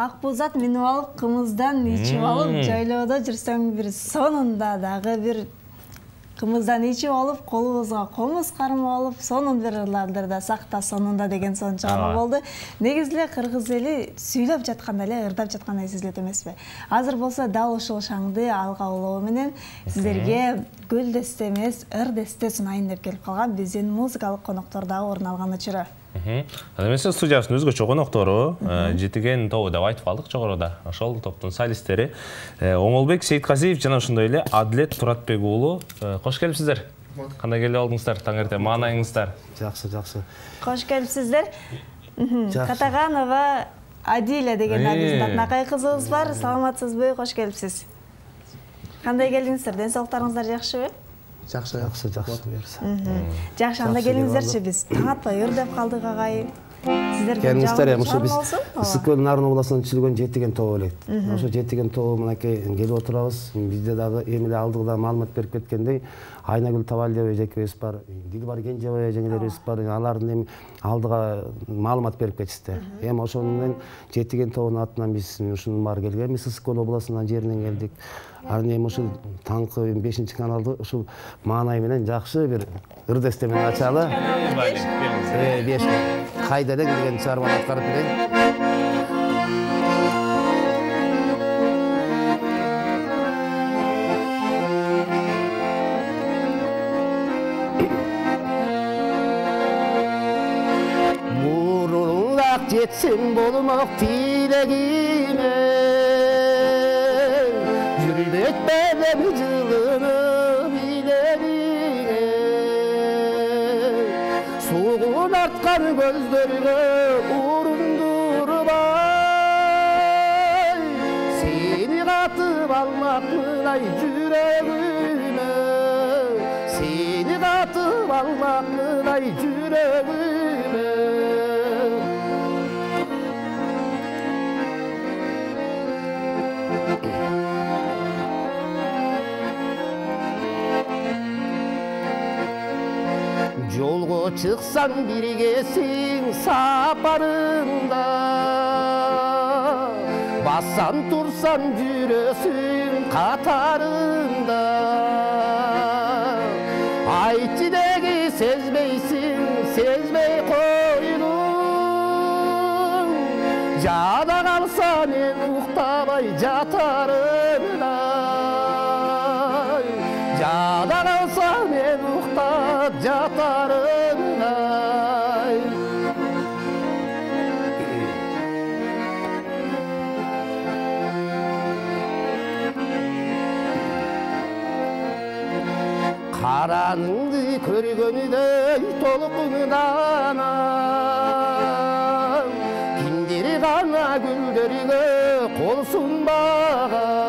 ак бузат минип алып, кымыздан ичип алып, жайлоодо жүрсөң бир сонунда дагы бир кымыздан ичип алып, колубузга комуз кармап алып, сонун бир ырларды сакта сонунда деген сон чыгарма болду. Негизи эле кыргыз эли сүйлөп жатканда эле, ырдап жаткандай сезилет эмеспи? Азыр болсо дал ушул шаңды алга улоо менен сиздерге гүл десте эмес, ыр десте сунайын деп келип калган биздин музыкалык коноктор дагы орун алган учуру. Эмесе студиябыздын өзгөчө коноктору, Жетиген тобу деп айтып калдык жогоруда. Ошол топтун солисттери Оңолбек Сейитказиев жана ошондой эле Адилет Туратбек уулу. Кош келипсиздер. Кандай келип алдыңыздар таң эртең маанайыңыздар? Жакшы. Кош келипсиздер. Катаганова Адиля деген биздин атнакай кызыбыз бар. Саламатсызбы? Кош келипсиз. Кандай келиңиздер? Ден соолуктарыңыздар жакшыбы? Жакшы берсе. Жакшы, анда келиңиздерчи, биз таң атпай ыр деп калдык агай. Сиздерге келиңиздер, ошо биз Ысык-Көл Нарын областынан түзүлгөн Жетиген тобу элек. Ошо Жетиген тобу мынакей келип отурабыз. Бизде дагы эми алдыгыда маалымат берип кеткендей, Айнагүл Табалдиева эжекебиз бар, Дилбар Кенжебай эжеңелерибиз бар. Алардын эми алдыга маалымат берип кетишти. Эми ошону менен Жетиген тобунун атынан биз ушунун баары келгенбиз, Ысык-Көл областынан жеринен келдик. Анан эми ушул таңкы 5-каналды ушул маанай менен жакшы бир ыр десте менен ачалы. Беш кайда элең деген чыгарманы аткарып берейин. Мурулак жетсем болмок тилегиме, жүрбөк белем жылынып илегине, сугун арткан көздөргө урундурбай, сени катып алмакмын жүрөгүмө, сени катып алмакмын жүрөгүмө. Жолго чыксаң биргесиң сапарыңда, бассаң турсаң жүрөсүң катарыңда. Айтчы деги сезбейсиң, сезбей койдуң, жада калса мен уктабай жатарымда, жада калса мен уктап жатарымда. Караныңды көргөнүдөй толкунданам, кимдир гана гүлдөргө кол сунбаган.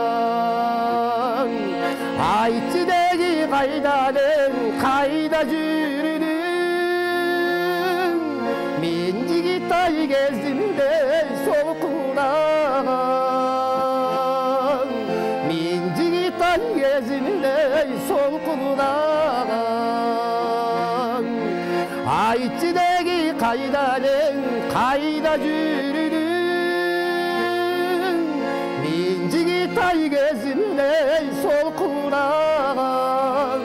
Айтчы деги кайда элең, кайда жүрдүң, мен жигитай кезимдей солкулдаган, мен жигитай кезимдей солкулдаган. Айтчы деги кайда элең, кайда жүрдүң, мен жигитай кезимдей солкулдаган,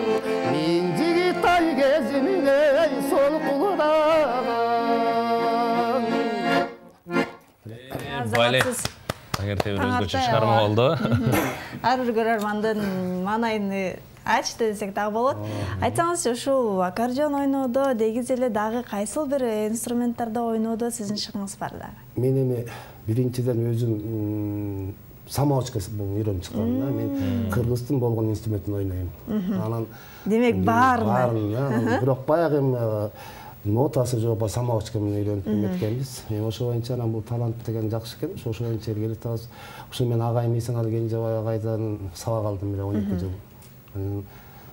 мен жигитай кезимдей солкулдаган. Азаматсыз. Таңертең өзгөчө чыгарма болду. Ар бир көрөрмандын маанайын ачты десек дагы болот. Айтсаңызчы, ушул аккордеон ойноодо дегиз эле дагы кайсыл бир инструменттарда ойноодо сиздин шыгыңыз бар дагы? Мен эми биринчиден өзүм самоочкасын үйрөнүп чыккам да. Мен кыргыздын болгон инструментин ойнойм. Анан демек баарын. Бирок баягы нотасы жок самоочка менен үйрөнүп эметкенбиз. Ошо боюнча анан бул талант деген жакшы экен. Ошо боюнча келип атабыз. Ошо мен агайым Эсенали Кенжебай агайдан сабак алдым эле 12 жыл.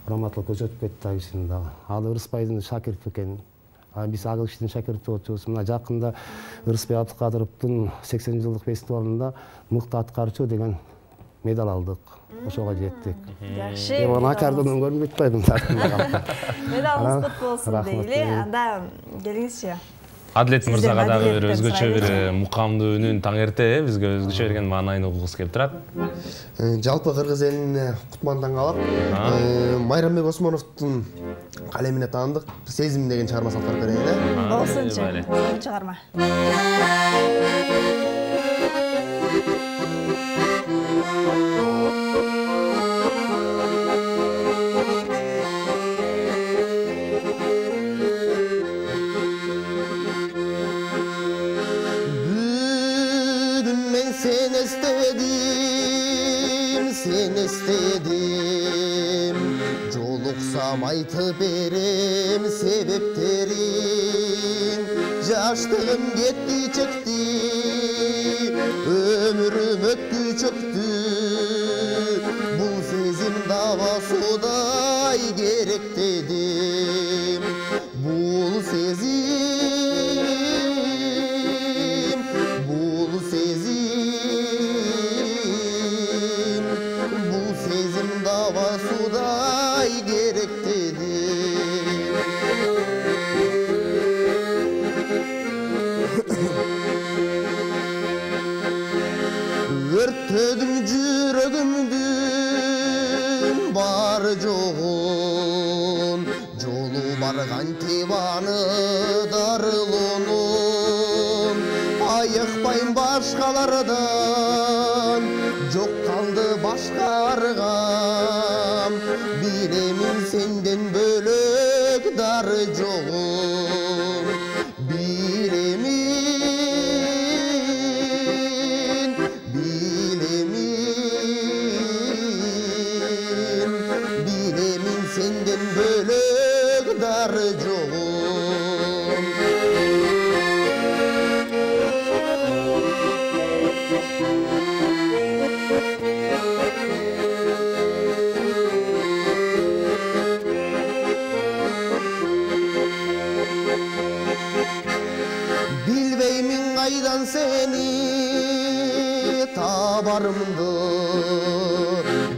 Раматлык өтүп кетти кишинин дагы. Ал Ырысбайдын шакирти экен. Биз ал кишинин шакирти болчубуз. Мына жакында Ырысбай Абдыкадыровдун 80 жылдык фестивалында мыкты аткарчу деген медаль алдык. Ошого жеттик. Жакшы. Эми аккордеон көрүнүп атпайбы? Медалыңыз кут болсун дейли. Анда келиңизчи. Адлет мырзага дагы бир Адилеттен өзгөчө бир сурайлычы. мукамдуу үнүн таңерте бизге өзгөчө берген маанайын угугубуз келип турат. Жалпы кыргыз элине Кутмандан калап, Майрамбек Осмоновдун калемине таандык Сезим деген чыгарма салып берейин, э? Болсунчу. Чыгарма. Sen istedim Joluksam aytıp berem sebepterin Jaştığım getdi çekti Ömrüm öttü çöktü Bu sezim dava suday gerek dedim Bu sezim Bu sezim dava suday gerek dedim Örtedin жүрөгүмдүн бар жоғун Жолу барган тиваны дарылонун Айыкпайм башкалардан Жок калды башка аргам Билемин сенден бөлөк дары жогун Bilemin senden bölük darı joğum Bilbeymin kaydan seni tabarımdı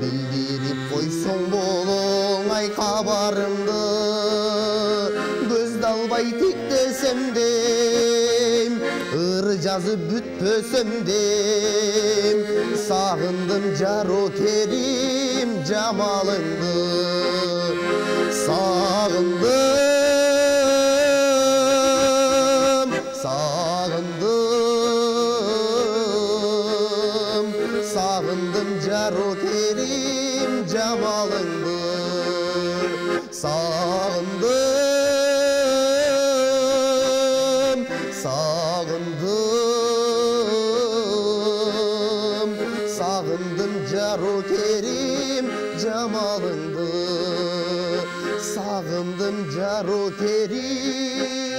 Bildirip koyson bolongay kabarımdı Gözde albay tik desem deyim Ir жазып бүтпөсөm deyim Sağındım jaro kerim jamalыңды Sağındım Sağındım jaro kerim jamalыңды Sağındım jaro kerim jamalыңды Sağındım jaro kerim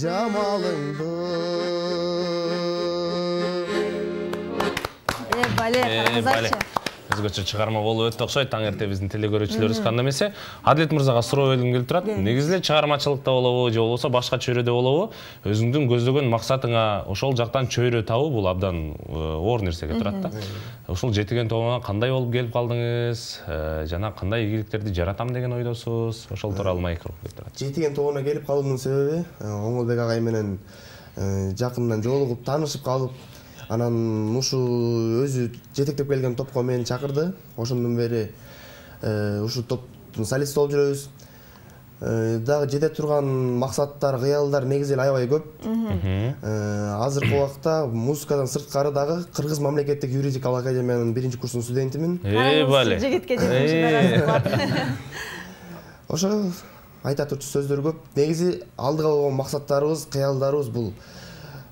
jamalыңды Бале, караңыздарчы. Өзгөчө чыгарма болуп өтө окшойт. Таң эрте биздин телегөрүүчүлөрүбүз кандай эмесе. Адлет мырзага суроо бергим келип турат. Негизи эле чыгармачылыкта болобу, же болбосо башка чөйрөдө болобу, өзүңдүн көздөгөн максатыңа ошол жактан чөйрө табуу бул абдан оор нерсеге турат да. Ошол жетиген тобуна кандай болуп келип калдыңыз? Жана кандай ийгиликтерди жаратам деген ойдосуз? Ошол тууралуу маек уруп келип турат. Жетиген тобуна келип калуумдун себеби Оңолбек агай менен жакындан жолугуп, таанышып калып, анан ушу өзү жетектеп келген топко мени чакырды. Ошондон бери ушу топтун солисти болуп жүрөбүз. Дагы жете турган максаттар, кыялдар негизи эле аябай көп. Азыркы убакта музыкадан сырткары дагы Кыргыз мамлекеттик юридикалык академиянын 1-курсунун студентимин. Бале. Жигитке жетишиңер. Ошо айта турчу сөздөр көп. Негизи алдыга койгон максаттарыбыз, кыялдарыбыз бул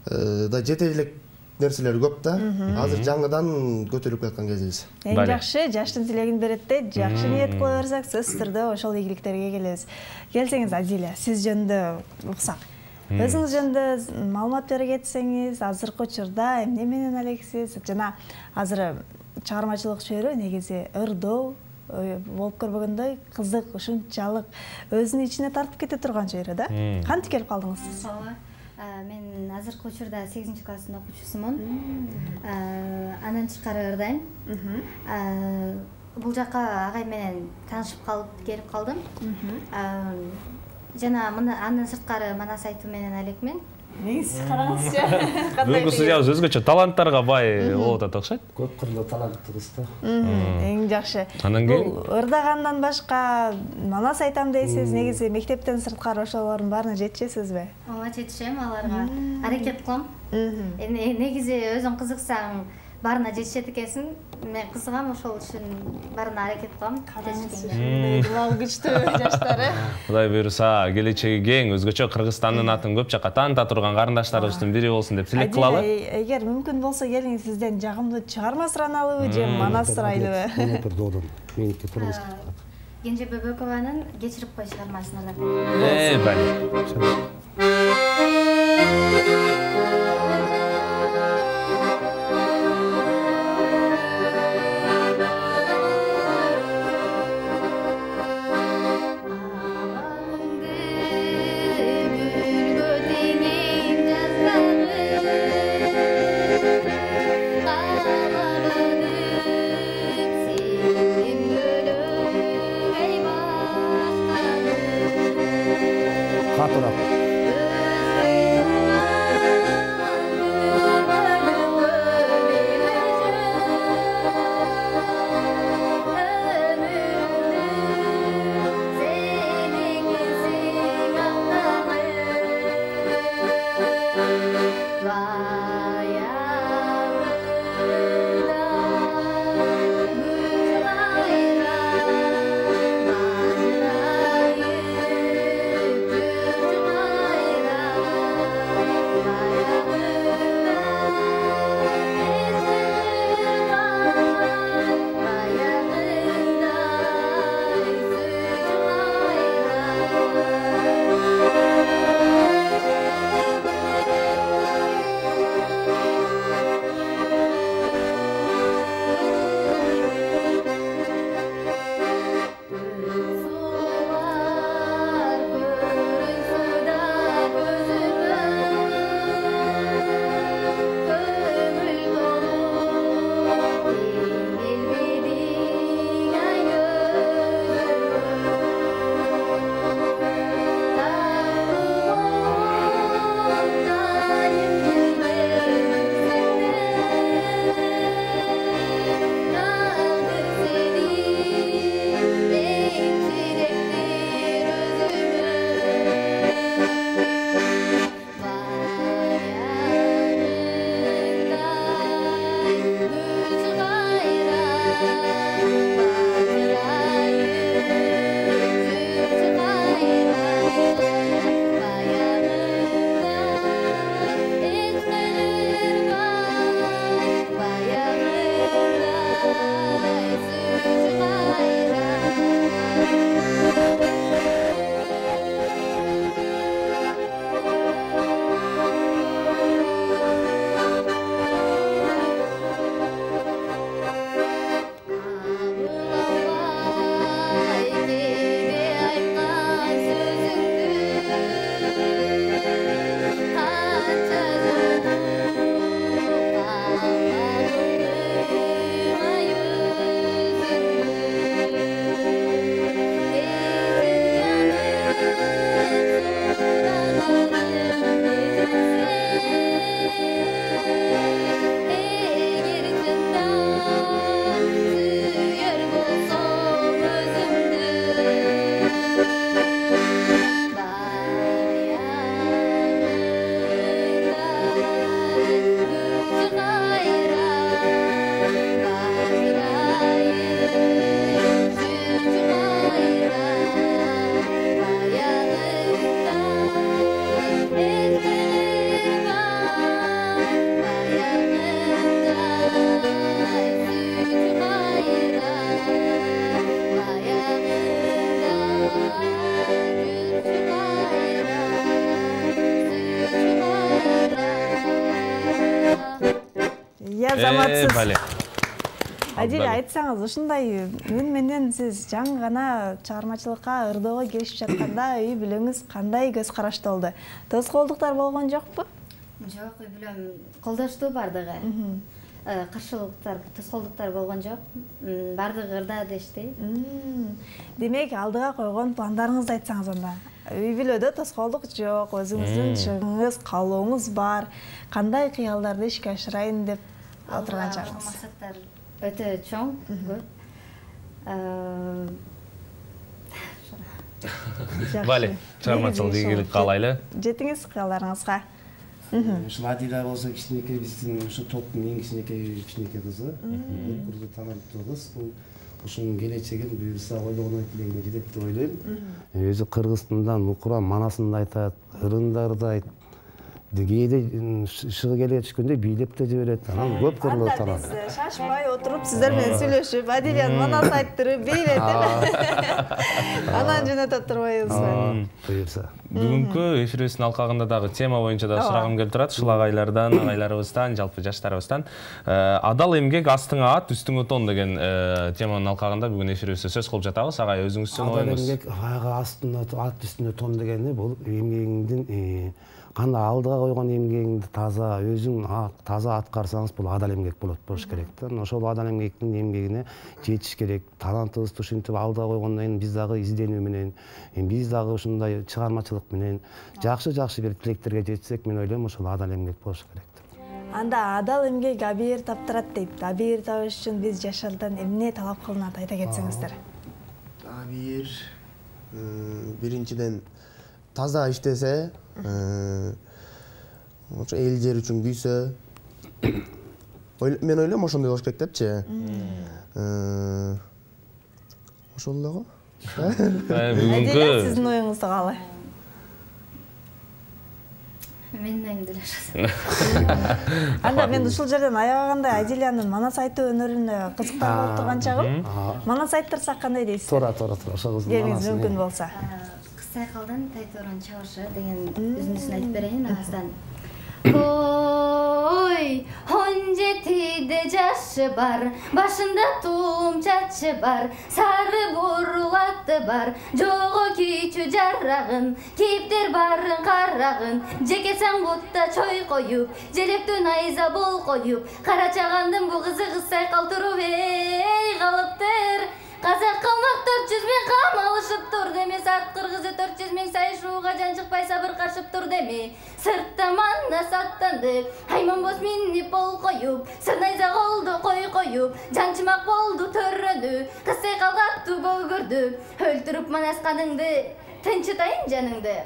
да жете элек нерселер көп да. Азыр жаңыдан көтөрүлүп келаткан кезибиз. Эң жакшы жаштын тилегин берет да, жакшы ниет кыла берсек, сөзсүз түрдө ошол ийгиликтерге келебиз. Келсеңиз, Адиля, сиз жөнүндө уксак. Өзүңүз жөнүндө маалымат бере кетсеңиз, азыркы учурда эмне менен алексиз? Жана азыр чыгармачылык чөйрө негизи ырдоо болуп көрбөгөндөй кызык, ушунчалык өзүнүн ичине тартып кете турган чөйрө да. Кантип келип калдыңыз сиз? Мен азыркы учурда 8-класстын окуучусумун. Андан тышкары ырдайм. Бул жакка агай менен таанышып калып келип калдым. жана андан сырткары манас айтуу менен элекмен. Негиз караңызчы. Бүгүнкү судьябыз өзгөчө таланттарга бай болуп атат окшойт. Көп кырлуу таланттыбыз да. Эң жакшы. Анан кийин Ырдагандан башка манас айтам дейсиз, негизи мектептен сырткары ошолордун баарына жетишесизби? Ооба, жетишем аларга. Аракет кылам. Негизи өзүң кызыксаң баарына жетишет экенсиң. Мен кызыгам, ошол үчүн баарына аракет кылам. Дубал күчтүү жаштар. Кудай буйруса, келечеги кең, өзгөчө Кыргызстандын атын көп жакка тааныта турган карындаштарыбыздын бири болсун деп тилек кылалы. Эгер мүмкүн болсо келиңиз, сизден жагымдуу чыгарма сураналыбы же манас сурайлыбы? Меники додон. Меники турмуш. Кенже Бөбөкованын Кечирип кой чыгармасын ырдап. Бали. Катырак. Заматсыз. Бали. Адил, айтсаңыз, ушундай үн менен сиз жаңы гана чыгармачылыкка, ырдоого киришип жатканда үй бүлөңүз кандай көз карашта болду? Тоскоолдуктар болгон жокпу? Жок, үй бүлөм колдошту бардыгы. Каршылыктар, тоскоолдуктар болгон жок. Бардыгы ырда дешти. Демек, алдыга койгон пландарыңызды айтсаңыз анда. үй бүлөдө тоскоолдук жок, өзүңүздүн чыгыңыз, каалооңуз бар. Кандай кыялдарды ишке ашырайын деп отурган чагыңыз? Максаттар өтө чоң, көп. Вали, чыгармачылык ийгилик каалайлы. Жетиңиз кыяларыңызга. Ушул Адиля болсо кичинекей биздин ушу топтун эң кичинекей кызы. Курду таланттуу кыз. Ушунун келечегин буюрса ойлогон тилегине жетет деп ойлойм. Өзү Кыргызстандан Укура манасында айтат, ырындарды айтат. Кээде шыгы келе түшкөндө бийлеп да жиберет. Анан көп кырлуу талант. Биз шашпай отуруп сиздер менен сүйлөшүп, Адилянын манас айттырып, бийлеп анан жөнөтөп турбайбызбы? Буюрса. Бүгүнкү эфирибиздин алкагында дагы тема боюнча да сурагым келип турат. Ушул агайлардан, агайларыбыздан, жалпы жаштарыбыздан. Адал эмгек астыңа ат, үстүңө тон деген теманын алкагында бүгүн эфирибизде сөз кылып жатабыз. Агай, өзүңүздүн оюңуз. Адал эмгек астында ат үстүндө тон дегени бул эмгегиңдин кандай алдыга койгон эмгегиңди таза, өзүң таза аткарсаңыз бул адал эмгек болуш керек да. Ошол адал эмгектин эмгегине жетиш керек. Талантыбызды ушинтип алдыга койгондон кийин биз дагы изденүү менен, биз дагы ушундай чыгармачылык менен жакшы бир тилектерге жетсек, мен ойлойм ошол адал эмгек болуш керек. Анда адал эмгек абийир таптырат дейт. Абийир табыш үчүн биз жашардан эмне талап кылынат, айта кетсеңиздер. Абийир биринчиден таза иштесе, ошо эл жер үчүн күйсө, мен ойлойм ошондой болуш керек депчи. Ошол эле го. Бүгүнкү Сиздин оюңузду каалай? Менин оюм деле ошо. Анда мен ушул жерден аябагандай Адилянын манас айтуу өнөрүнө кызыктар болуп турган чагым. Манас айттырсак кандай дейсиз? Туура. Ошол кыздын Келиңиз мүмкүн болсо. Сайкалдан Тайторун чабышы деген үзүндүсүн айтып берейин аздан. Ой, 17-де жашы бар, башында туум чачы бар, сары бурул аты бар, жого кичүү жарагын, кейиптер барын карагын, жекесең бутта чой коюп, желектүү найза бол коюп, кара чагандын бул кызы кыз сайкал туруп калыптыр. Казак кылмак 400 000 камалышып тур деме, сарт кыргызы 400 000 сайышууга жан чыкпай сабыр каршып тур деме. Сыртта манас аттанды, Айманбоз минип бол коюп, сырнайза колду кой коюп, жанчымак болду төрөнү, кыз сайкалга аттуу көгөрдү, өлтүрүп манасканыңды, тынчытайын жаныңды.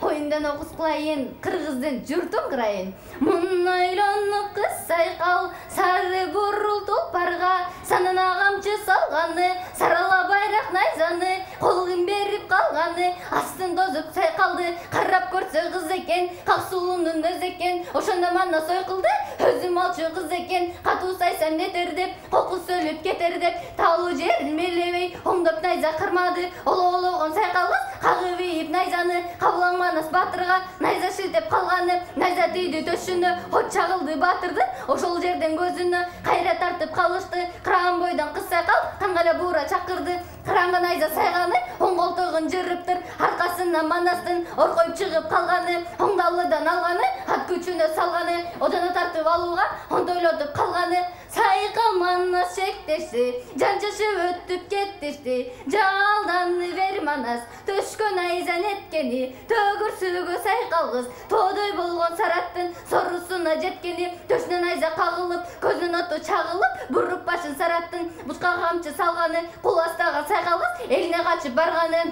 Оюндан окус кылайын, кыргыздын журтун кырайын. Мун ойлонуп кыз сайкал, сары бурул тулпарга, санына камчы салганы, сарала байрак найзаны, колун берип калганы, астын тозуп сайкалды, карап көрсө кыз экен, Каксулунун өзү экен, ошондо манас ой кылды, өзүм алчу кыз экен, катуу сайсам нетер деп, кокус өлүп кетер деп, таалуу жерин белебей, оңдоп найза кырмады, олоологон сайкал кыз, кагып ийип найзаны, кабылаң манас батырга, найза шилтеп калганы, найза тийди төшүнө, от чагылды батырдын, ошол жерден көзүнө, кайра тартып калышты, кыран бойдон кыз сайкал, каңгала буура чакырды, кыранга найза сайганы, оң колтугун жырыптыр, аркасынан манастын, оркоюп чыгып калганы, оңдалыдан алганы, ат күчүнө салганы, одоно тартып алууга, онтойлотуп калганы, сайкал манас чектешти, жанчышып өтүп кеттишти, жалданды бер манас, төшкө найза неткени, төгүрсүгө сайкал кыз, тоодой болгон сараттын, сорусуна жеткени, төшүнө найза кагылып, көзүнүн оту чагылып, буруп башын сараттын, бутка камчы салганы, кул астаган сайкал кыз, элине качып барганы.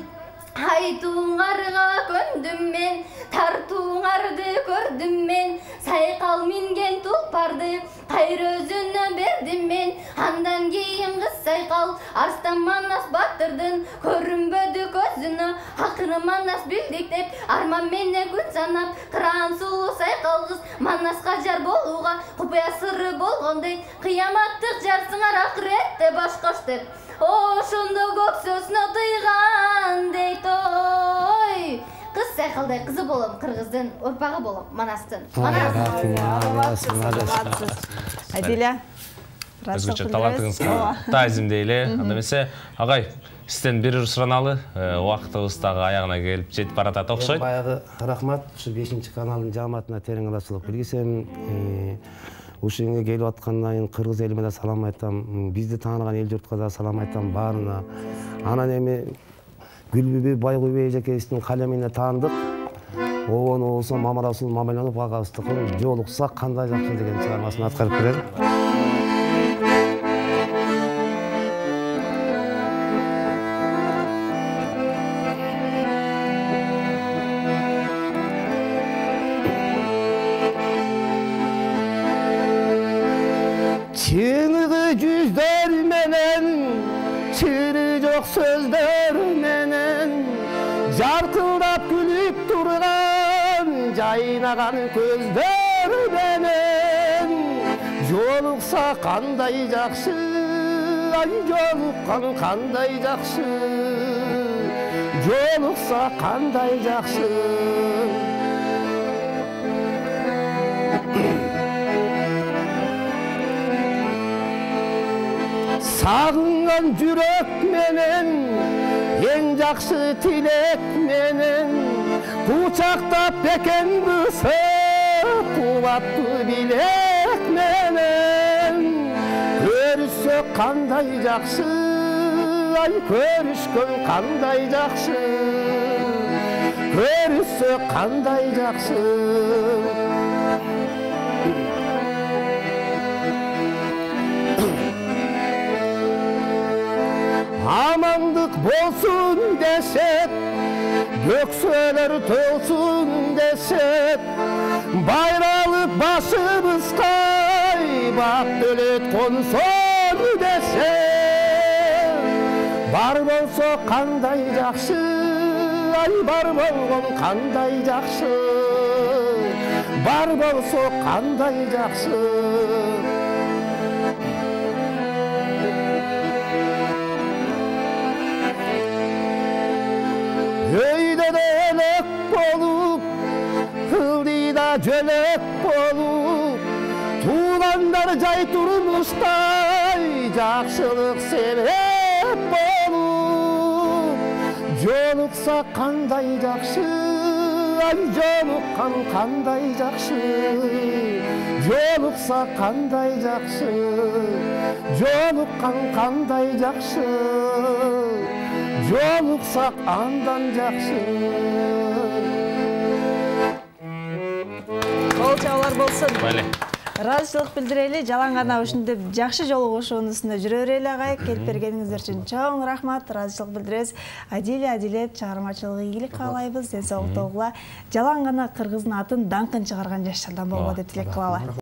Айтуңарга көндүм мен, тартууңарды көрдүм мен, сайкал минген тулпарды, кайра өзүнө бердим мен. Андан кийин кыз сайкал, арстан манас батырдын, көрүнбөдү көзүнө, акыры манас билдик деп, арман менен күн санап, кыран сулуу сайкал кыз, манаска жар болууга, купуя сыры болгондой, кыяматтык жарсыңар акыретте баш кош деп. Ошондо көк сөзүнө тыйган дейт ой. Кыз сайкалдай кызы болом, кыргыздын урпагы болом, манастын. Адиля, өзгөчө талантыңызга таазим дейли. Анда эмесе, агай, сизден бир сураналы, убактыбыз дагы аягына келип жетип баратат окшойт. Баягы рахмат, ушу 5-каналдын жааматына терең ыраазычылык билгисем, ушуга келип аткандан кийин кыргыз элиме да салам айтам, бизди тааныган эл журтка да салам айтам баарына. Анан эми Гүлбүбү Байгубей эжекебиздин калемине таандык. Обону болсо Мамарасул Мамеленов агабыздыкы жолуксак кандай жакшы деген чыгармасын аткарып берем. Çığlığı yüzler menen, çığırı yok sözler menen, jarkıldap gülüp durgan, jaynagan gözler menen, joluksa kanday jakşı, ay jolukkan kanday jakşı, joluksa kanday jakşı. Sağıngan yürek menen, en jakşı tilek menen, kucaqtap beken bısı, kuvatlı bilek menen. Görüşsök kanday jakşı, ay görüşkön kanday jakşı, görüşsök kanday jakşı. Amandık bolsun desek, gökseler tolsun desek, bayralık başımız kay, bak dölet konson desek, bar bolso kanday jakşı, ay bar bolgon kanday jakşı, bar bolso kanday jakşı. Öyde de elek bolup, hıldıyda cölek bolup, tuğlanlar cay turmuştay, jakşılık sebep bolup. Joluksa kanday jakşı, ay jolukkan kanday jakşı, joluksa kanday jakşı, jolukkan kanday jakşı. Joluksak andan jakşı. Кол чабалар болсун. Майле. Ыраазычылык билдирели, жалаң гана ушинтип жакшы жолугушуунун жүрө берели агай. Келип бергениңиздер үчүн чоң рахмат. Ыраазычылык билдиребиз. Адилет чыгармачылыгы ийгилик каалайбыз. Ден соолук тогула. Жалаң гана кыргыздын атын даңкын чыгарган жаш адам болбо деп тилек кылалы.